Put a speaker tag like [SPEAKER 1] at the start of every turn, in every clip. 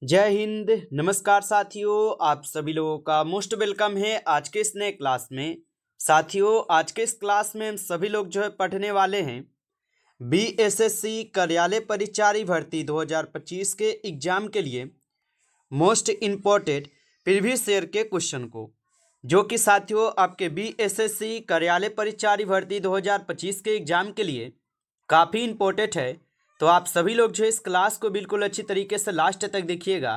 [SPEAKER 1] जय हिंद। नमस्कार साथियों, आप सभी लोगों का मोस्ट वेलकम है आज के इस नए क्लास में। साथियों, आज के इस क्लास में हम सभी लोग पढ़ने वाले हैं बीएसएससी कार्यालय परिचारी भर्ती 2025 के एग्जाम के लिए मोस्ट इम्पोर्टेंट प्रीवियस ईयर के क्वेश्चन को, जो कि साथियों आपके बीएसएससी कार्यालय परिचारी भर्ती 2025 के एग्जाम के लिए काफ़ी इम्पोर्टेंट है। तो आप सभी लोग इस क्लास को बिल्कुल अच्छी तरीके से लास्ट तक देखिएगा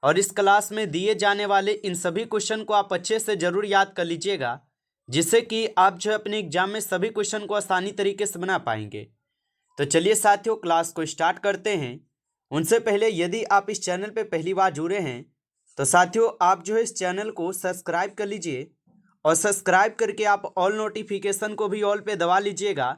[SPEAKER 1] और इस क्लास में दिए जाने वाले इन सभी क्वेश्चन को आप अच्छे से ज़रूर याद कर लीजिएगा, जिससे कि आप अपने एग्जाम में सभी क्वेश्चन को आसानी तरीके से बना पाएंगे। तो चलिए साथियों, क्लास को स्टार्ट करते हैं। उनसे पहले यदि आप इस चैनल पर पहली बार जुड़े हैं तो साथियों आप इस चैनल को सब्सक्राइब कर लीजिए और सब्सक्राइब करके आप ऑल नोटिफिकेशन को भी ऑल पे दबा लीजिएगा,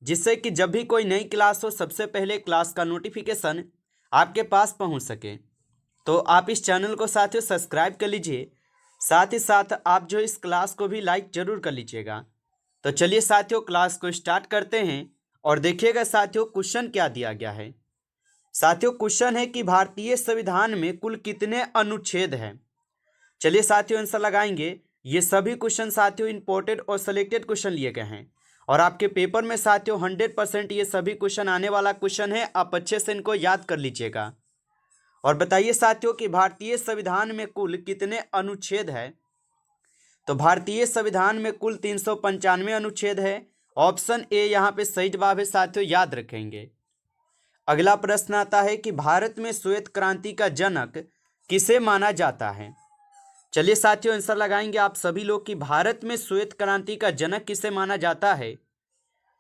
[SPEAKER 1] जिससे कि जब भी कोई नई क्लास हो सबसे पहले क्लास का नोटिफिकेशन आपके पास पहुंच सके। तो आप इस चैनल को साथियों सब्सक्राइब कर लीजिए, साथ ही साथ आप इस क्लास को भी लाइक जरूर कर लीजिएगा। तो चलिए साथियों क्लास को स्टार्ट करते हैं और देखिएगा साथियों क्वेश्चन क्या दिया गया है। साथियों क्वेश्चन है कि भारतीय संविधान में कुल कितने अनुच्छेद हैं। चलिए साथियों आंसर लगाएंगे। ये सभी क्वेश्चन साथियों इंपॉर्टेंट और सिलेक्टेड क्वेश्चन लिए गए हैं और आपके पेपर में साथियों 100% ये सभी क्वेश्चन आने वाला क्वेश्चन है। आप अच्छे से इनको याद कर लीजिएगा और बताइए साथियों कि भारतीय संविधान में कुल कितने अनुच्छेद है। तो भारतीय संविधान में कुल 395 अनुच्छेद है। ऑप्शन ए यहाँ पे सही जवाब है साथियों, याद रखेंगे। अगला प्रश्न आता है कि भारत में श्वेत क्रांति का जनक किसे माना जाता है। चलिए साथियों आंसर लगाएंगे आप सभी लोग कि भारत में श्वेत क्रांति का जनक किसे माना जाता है।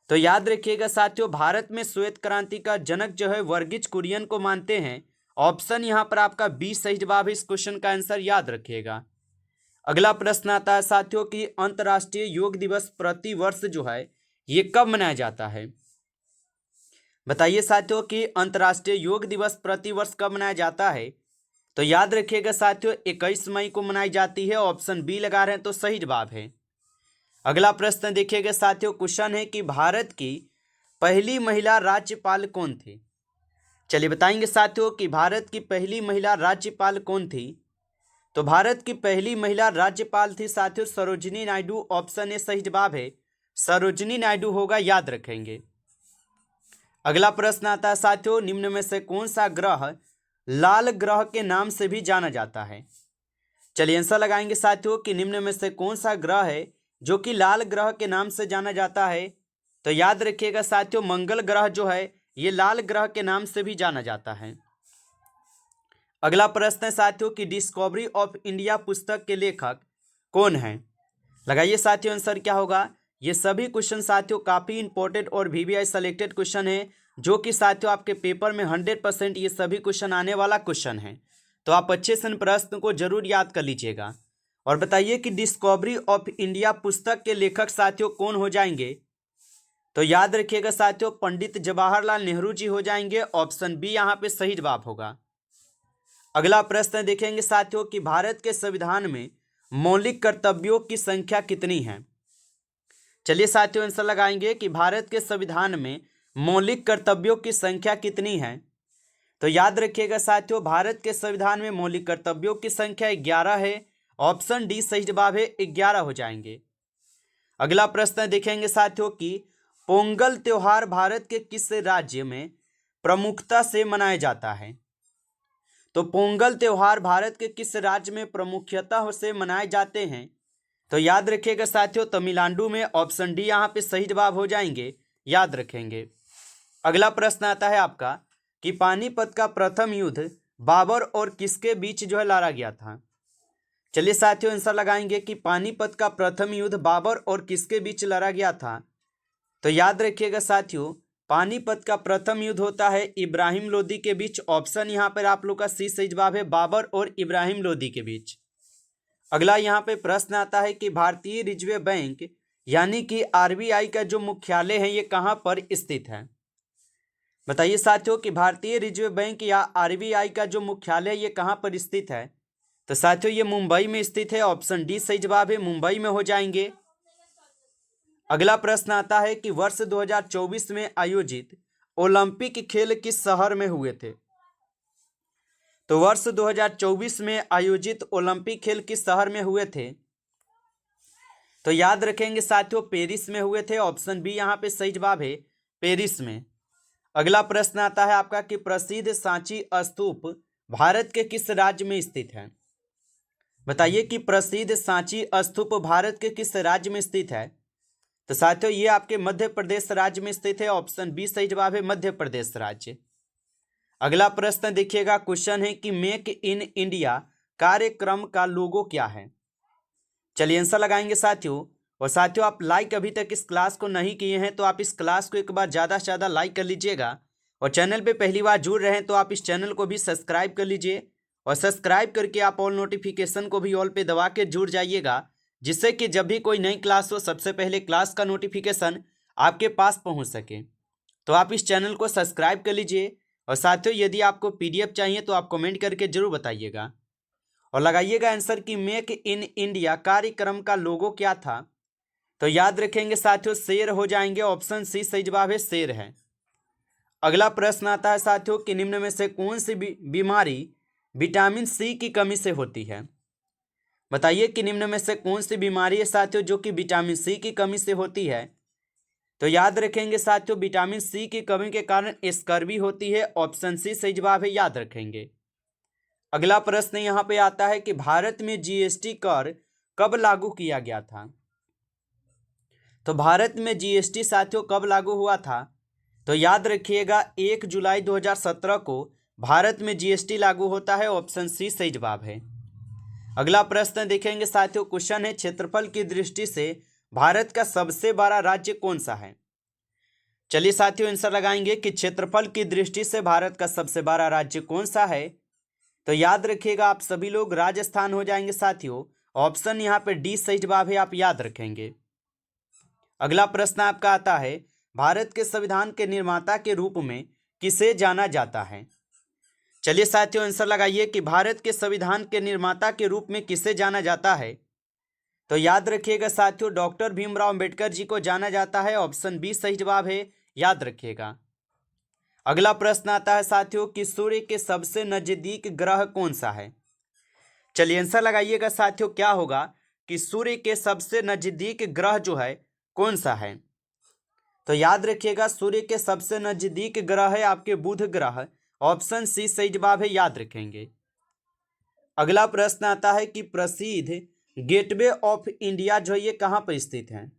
[SPEAKER 1] तो याद रखिएगा साथियों, भारत में श्वेत क्रांति का जनक वर्गीज कुरियन को मानते हैं। ऑप्शन यहां पर आपका बी सही जवाब है। इस क्वेश्चन का आंसर याद रखिएगा। अगला प्रश्न आता है साथियों कि अंतर्राष्ट्रीय योग दिवस प्रति वर्ष ये कब मनाया जाता है। बताइए साथियों कि अंतर्राष्ट्रीय योग दिवस प्रति वर्ष कब मनाया जाता है। तो याद रखिएगा साथियों 21 मई को मनाई जाती है। ऑप्शन बी लगा रहे हैं तो सही जवाब है। अगला प्रश्न देखिएगा साथियों, क्वेश्चन है कि भारत की पहली महिला राज्यपाल कौन थी। चलिए बताएंगे साथियों कि भारत की पहली महिला राज्यपाल कौन थी। तो भारत की पहली महिला राज्यपाल थी साथियों सरोजिनी नायडू। ऑप्शन ए सही जवाब है, सरोजिनी नायडू होगा, याद रखेंगे। अगला प्रश्न आता है साथियों, निम्न में से कौन सा ग्रह लाल ग्रह के नाम से भी जाना जाता है। चलिए आंसर लगाएंगे साथियों कि निम्न में से कौन सा ग्रह है जो कि लाल ग्रह के नाम से जाना जाता है। तो याद रखिएगा साथियों मंगल ग्रह ये लाल ग्रह के नाम से भी जाना जाता है। अगला प्रश्न है साथियों कि डिस्कवरी ऑफ इंडिया पुस्तक के लेखक कौन है। लगाइए साथियों आंसर क्या होगा। ये सभी क्वेश्चन साथियों काफी इंपॉर्टेंट और वीवीआई सेलेक्टेड क्वेश्चन है, जो कि साथियों आपके पेपर में 100% ये सभी क्वेश्चन आने वाला क्वेश्चन है। तो आप अच्छे से इन प्रश्न को जरूर याद कर लीजिएगा और बताइए कि डिस्कवरी ऑफ इंडिया पुस्तक के लेखक साथियों कौन हो जाएंगे। तो याद रखिएगा साथियों पंडित जवाहरलाल नेहरू जी हो जाएंगे। ऑप्शन बी यहाँ पे सही जवाब होगा। अगला प्रश्न देखेंगे साथियों कि भारत के संविधान में मौलिक कर्तव्यों की संख्या कितनी है। चलिए साथियों आंसर लगाएंगे कि भारत के संविधान में मौलिक कर्तव्यों की संख्या कितनी है। तो याद रखिएगा साथियों भारत के संविधान में मौलिक कर्तव्यों की संख्या 11 है। ऑप्शन डी सही जवाब है, 11 हो जाएंगे। अगला प्रश्न देखेंगे साथियों कि पोंगल त्योहार भारत के किस राज्य में प्रमुखता से मनाया जाता है। तो पोंगल त्योहार भारत के किस राज्य में प्रमुखता से मनाए जाते हैं। तो याद रखिएगा साथियों तमिलनाडु में। ऑप्शन डी यहाँ पे सही जवाब हो जाएंगे, याद रखेंगे। अगला प्रश्न आता है आपका कि पानीपत का प्रथम युद्ध बाबर और किसके बीच लड़ा गया था। चलिए साथियों आंसर लगाएंगे कि पानीपत का प्रथम युद्ध बाबर और किसके बीच लड़ा गया था। तो याद रखिएगा साथियों पानीपत का प्रथम युद्ध होता है इब्राहिम लोदी के बीच। ऑप्शन यहाँ पर आप लोग का सी सही जवाब है, बाबर और इब्राहिम लोदी के बीच। अगला यहाँ पे प्रश्न आता है कि भारतीय रिजर्व बैंक यानी कि आरबीआई का जो मुख्यालय है ये कहाँ पर स्थित है। बताइए साथियों कि भारतीय रिजर्व बैंक या आरबीआई का जो मुख्यालय ये कहाँ पर स्थित है। तो साथियों ये मुंबई में स्थित है। ऑप्शन डी सही जवाब है, मुंबई में हो जाएंगे। अगला प्रश्न आता है कि वर्ष 2024 में आयोजित ओलंपिक खेल किस शहर में हुए थे। तो वर्ष 2024 में आयोजित ओलंपिक खेल किस शहर में हुए थे? तो याद रखेंगे साथियों, पेरिस में हुए थे। ऑप्शन बी यहाँ पे सही जवाब है, पेरिस में। अगला प्रश्न आता है आपका कि प्रसिद्ध सांची स्तूप भारत के किस राज्य में स्थित है? बताइए कि प्रसिद्ध सांची स्तूप भारत के किस राज्य में स्थित है? तो साथियों ये आपके मध्य प्रदेश राज्य में स्थित है। ऑप्शन बी सही जवाब है, मध्य प्रदेश राज्य। अगला प्रश्न देखिएगा, क्वेश्चन है कि मेक इन इंडिया कार्यक्रम का लोगो क्या है? चलिए आंसर लगाएंगे साथियों। और साथियों आप लाइक अभी तक इस क्लास को नहीं किए हैं तो आप इस क्लास को एक बार ज़्यादा से ज़्यादा लाइक कर लीजिएगा। और चैनल पे पहली बार जुड़ रहे हैं तो आप इस चैनल को भी सब्सक्राइब कर लीजिए। और सब्सक्राइब करके आप ऑल नोटिफिकेशन को भी ऑल पे दबा के जुड़ जाइएगा, जिससे कि जब भी कोई नई क्लास हो सबसे पहले क्लास का नोटिफिकेशन आपके पास पहुँच सके। तो आप इस चैनल को सब्सक्राइब कर लीजिए। और साथियों यदि आपको PDF चाहिए तो आप कमेंट करके जरूर बताइएगा। और लगाइएगा आंसर कि मेक इन इंडिया कार्यक्रम का लोगो क्या था? तो याद रखेंगे साथियों, शेर हो जाएंगे। ऑप्शन सी सही जवाब है, शेर है। अगला प्रश्न आता है साथियों कि निम्न में से कौन सी बीमारी विटामिन सी की कमी से होती है? बताइए कि निम्न में से कौन सी बीमारी है साथियों जो कि विटामिन सी की कमी से होती है? तो याद रखेंगे साथियों, विटामिन सी की कमी के कारण स्कर्वी होती है। ऑप्शन सी सही जवाब है, याद रखेंगे। अगला प्रश्न यहाँ पे आता है कि भारत में GST कर कब लागू किया गया था? तो भारत में GST साथियों कब लागू हुआ था? तो याद रखिएगा 1 जुलाई 2017 को भारत में GST लागू होता है। ऑप्शन सी सही जवाब है। अगला प्रश्न देखेंगे साथियों, क्वेश्चन है क्षेत्रफल की दृष्टि से भारत का सबसे बड़ा राज्य कौन सा है? चलिए साथियों आंसर लगाएंगे कि क्षेत्रफल की दृष्टि से भारत का सबसे बड़ा राज्य कौन सा है? तो याद रखिएगा आप सभी लोग, राजस्थान हो जाएंगे साथियों। ऑप्शन यहाँ पे डी सही जवाब है, आप याद रखेंगे। अगला प्रश्न आपका आता है, भारत के संविधान के निर्माता के रूप में किसे जाना जाता है? चलिए साथियों आंसर लगाइए कि भारत के संविधान के निर्माता के रूप में किसे जाना जाता है? तो याद रखिएगा साथियों, डॉक्टर भीमराव अंबेडकर जी को जाना जाता है। ऑप्शन बी सही जवाब है, याद रखिएगा। अगला प्रश्न आता है साथियों कि सूर्य के सबसे नजदीक ग्रह कौन सा है? चलिए आंसर लगाइएगा साथियों, क्या होगा कि सूर्य के सबसे नजदीक ग्रह जो है कौन सा है? तो याद रखिएगा सूर्य के सबसे नजदीक ग्रह है आपके बुध ग्रह। ऑप्शन सी सही जवाब है, याद रखेंगे। अगला प्रश्न आता है कि प्रसिद्ध गेटवे ऑफ इंडिया जो ये कहाँ पर स्थित है?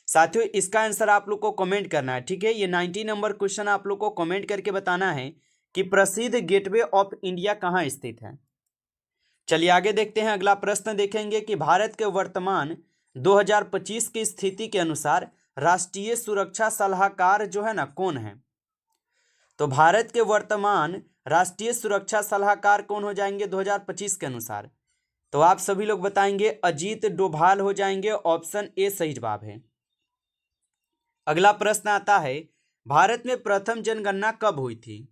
[SPEAKER 1] साथियों इसका आंसर आप लोग को कमेंट करना है, ठीक है। ये 90 नंबर क्वेश्चन आप लोग को कमेंट करके बताना है कि प्रसिद्ध गेटवे ऑफ इंडिया कहाँ स्थित है। चलिए आगे देखते हैं। अगला प्रश्न देखेंगे कि भारत के वर्तमान 2025 की स्थिति के अनुसार राष्ट्रीय सुरक्षा सलाहकार जो है ना कौन है? तो भारत के वर्तमान राष्ट्रीय सुरक्षा सलाहकार कौन हो जाएंगे 2025 के अनुसार? तो आप सभी लोग बताएंगे अजीत डोभाल हो जाएंगे। ऑप्शन ए सही जवाब है। अगला प्रश्न आता है, भारत में प्रथम जनगणना कब हुई थी?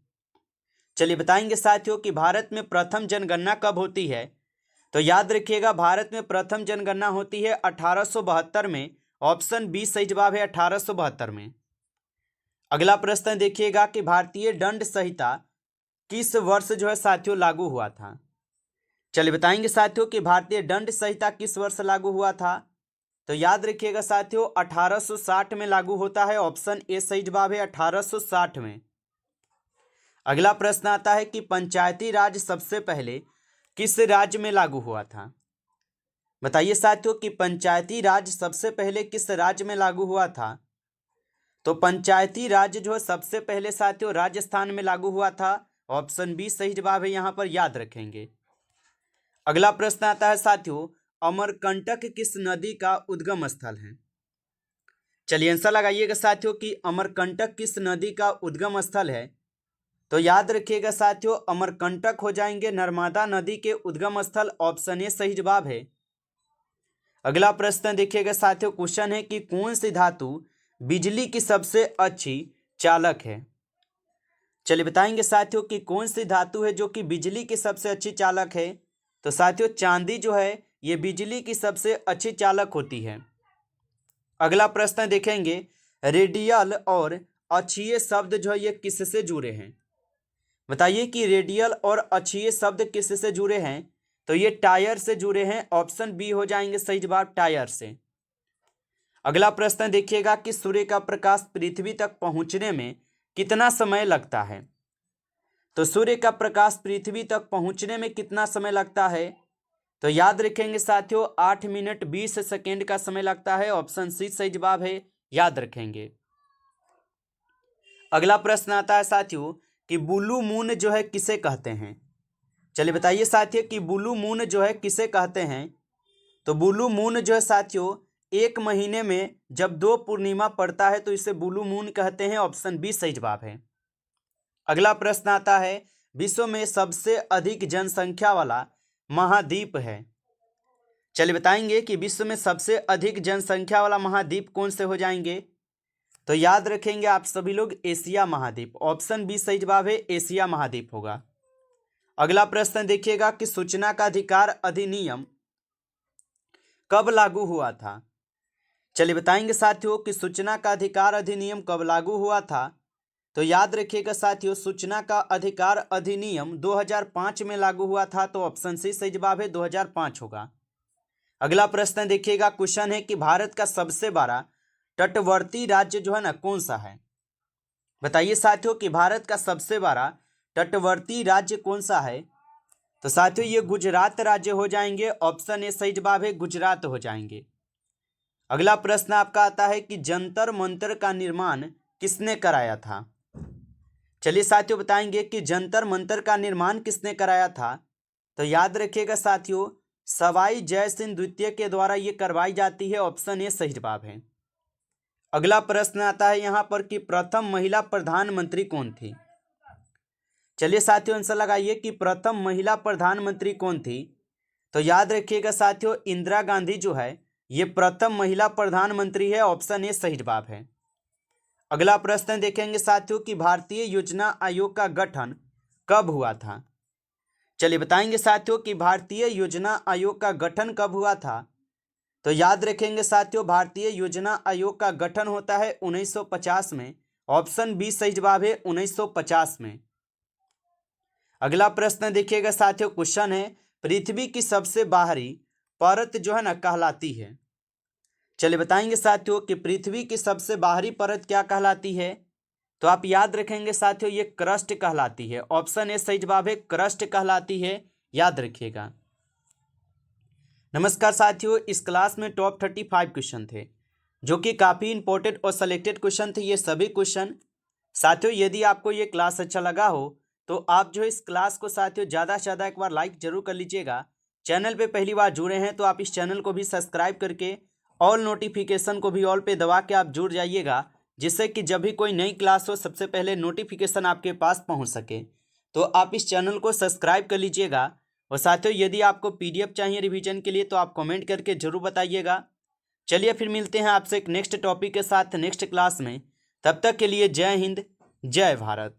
[SPEAKER 1] चलिए बताएंगे साथियों कि भारत में प्रथम जनगणना कब होती है। तो याद रखिएगा भारत में प्रथम जनगणना होती है 1872 में। ऑप्शन बी सही जवाब है, 1872 में। अगला प्रश्न देखिएगा कि भारतीय दंड संहिता किस वर्ष जो है साथियों लागू हुआ था? चलिए बताएंगे साथियों कि भारतीय दंड संहिता किस वर्ष लागू हुआ था। तो याद रखिएगा साथियों 1860 में लागू होता है। ऑप्शन ए सही जवाब है, 1860 में। अगला प्रश्न आता है कि पंचायती राज सबसे पहले किस राज्य में लागू हुआ था? बताइए साथियों कि पंचायती राज सबसे पहले किस राज्य में लागू हुआ था? तो पंचायती राज जो है सबसे पहले साथियों राजस्थान में लागू हुआ था। ऑप्शन बी सही जवाब है, यहां पर याद रखेंगे। अगला प्रश्न आता है साथियों, अमरकंटक किस नदी का उद्गम स्थल है? चलिए आंसर लगाइएगा साथियों कि अमरकंटक किस नदी का उद्गम स्थल है। तो याद रखिएगा साथियों अमरकंटक हो जाएंगे नर्मदा नदी के उद्गम स्थल। ऑप्शन ए सही जवाब है। अगला प्रश्न देखिएगा साथियों, क्वेश्चन है कि कौन सी धातु बिजली की सबसे अच्छी चालक है? चलिए बताएंगे साथियों कि कौन सी धातु है जो कि बिजली की सबसे अच्छी चालक है। तो साथियों चांदी जो है ये बिजली की सबसे अच्छी चालक होती है। अगला प्रश्न देखेंगे, रेडियल और अक्षीय शब्द जो है ये किससे जुड़े हैं? बताइए कि रेडियल और अक्षीय शब्द किससे जुड़े हैं? तो ये टायर से जुड़े हैं। ऑप्शन बी हो जाएंगे सही जवाब, टायर से। अगला प्रश्न देखिएगा कि सूर्य का प्रकाश पृथ्वी तक पहुंचने में कितना समय लगता है? तो सूर्य का प्रकाश पृथ्वी तक पहुंचने में कितना समय लगता है? तो याद रखेंगे साथियों, 8 मिनट 20 सेकेंड का समय लगता है। ऑप्शन सी सही जवाब है, याद रखेंगे। अगला प्रश्न आता है साथियों कि ब्लू मून जो है किसे कहते हैं? चलिए बताइए साथियों कि ब्लू मून जो है किसे कहते हैं? तो ब्लू मून जो है साथियों, एक महीने में जब 2 पूर्णिमा पड़ता है तो इसे ब्लू मून कहते हैं। ऑप्शन बी सही जवाब है। अगला प्रश्न आता है, विश्व में सबसे अधिक जनसंख्या वाला महाद्वीप है? चलिए बताएंगे कि विश्व में सबसे अधिक जनसंख्या वाला महाद्वीप कौन से हो जाएंगे? तो याद रखेंगे आप सभी लोग, एशिया महाद्वीप। ऑप्शन बी सही जवाब है, एशिया महाद्वीप होगा। अगला प्रश्न देखिएगा कि सूचना का अधिकार अधिनियम कब लागू हुआ था? चलिए बताएंगे साथियों कि सूचना का अधिकार अधिनियम कब लागू हुआ था? तो याद रखिएगा साथियों, सूचना का अधिकार अधिनियम 2005 में लागू हुआ था। तो ऑप्शन सी सही जवाब है, 2005 होगा। अगला प्रश्न देखिएगा, क्वेश्चन है कि भारत का सबसे बड़ा तटवर्ती राज्य जो है ना कौन सा है? बताइए साथियों कि भारत का सबसे बड़ा तटवर्ती राज्य कौन सा है? तो साथियों ये गुजरात राज्य हो जाएंगे। ऑप्शन ए सही जवाब है, गुजरात हो जाएंगे। अगला प्रश्न आपका आता है कि जंतर मंतर का निर्माण किसने कराया था? चलिए साथियों बताएंगे कि जंतर मंतर का निर्माण किसने कराया था? तो याद रखिएगा साथियों, सवाई जय सिंह द्वितीय के द्वारा ये करवाई जाती है। ऑप्शन ए सही जवाब है। अगला प्रश्न आता है यहाँ पर कि प्रथम महिला प्रधानमंत्री कौन थी? चलिए साथियों आंसर लगाइए कि प्रथम महिला प्रधानमंत्री कौन थी? तो याद रखिएगा साथियों, इंदिरा गांधी जो है ये प्रथम महिला प्रधानमंत्री है। ऑप्शन ए सही जवाब है। अगला प्रश्न देखेंगे साथियों कि भारतीय योजना आयोग का गठन कब हुआ था? चलिए बताएंगे साथियों कि भारतीय योजना आयोग का गठन कब हुआ था? तो याद रखेंगे साथियों, भारतीय योजना आयोग का गठन होता है 1950 में। ऑप्शन बी सही जवाब है, 1950 में। अगला प्रश्न देखिएगा साथियों, क्वेश्चन है पृथ्वी की सबसे बाहरी परत जो है ना कहलाती है? चलिए बताएंगे साथियों कि पृथ्वी की सबसे बाहरी परत क्या कहलाती है? तो आप याद रखेंगे साथियों, ये क्रस्ट कहलाती है। ऑप्शन ए सही जवाब है, क्रस्ट कहलाती है, याद रखिएगा। नमस्कार साथियों, इस क्लास में टॉप 35 क्वेश्चन थे जो कि काफ़ी इंपॉर्टेंट और सेलेक्टेड क्वेश्चन थे। ये सभी क्वेश्चन साथियों, यदि आपको ये क्लास अच्छा लगा हो तो आप जो इस क्लास को साथियों ज़्यादा से ज़्यादा एक बार लाइक जरूर कर लीजिएगा। चैनल पे पहली बार जुड़े हैं तो आप इस चैनल को भी सब्सक्राइब करके ऑल नोटिफिकेशन को भी ऑल पे दबा के आप जुड़ जाइएगा, जिससे कि जब भी कोई नई क्लास हो सबसे पहले नोटिफिकेशन आपके पास पहुँच सके। तो आप इस चैनल को सब्सक्राइब कर लीजिएगा। और साथियों यदि आपको पीडीएफ चाहिए रिवीजन के लिए तो आप कमेंट करके जरूर बताइएगा। चलिए फिर मिलते हैं आपसे एक नेक्स्ट टॉपिक के साथ नेक्स्ट क्लास में। तब तक के लिए जय हिंद, जय भारत।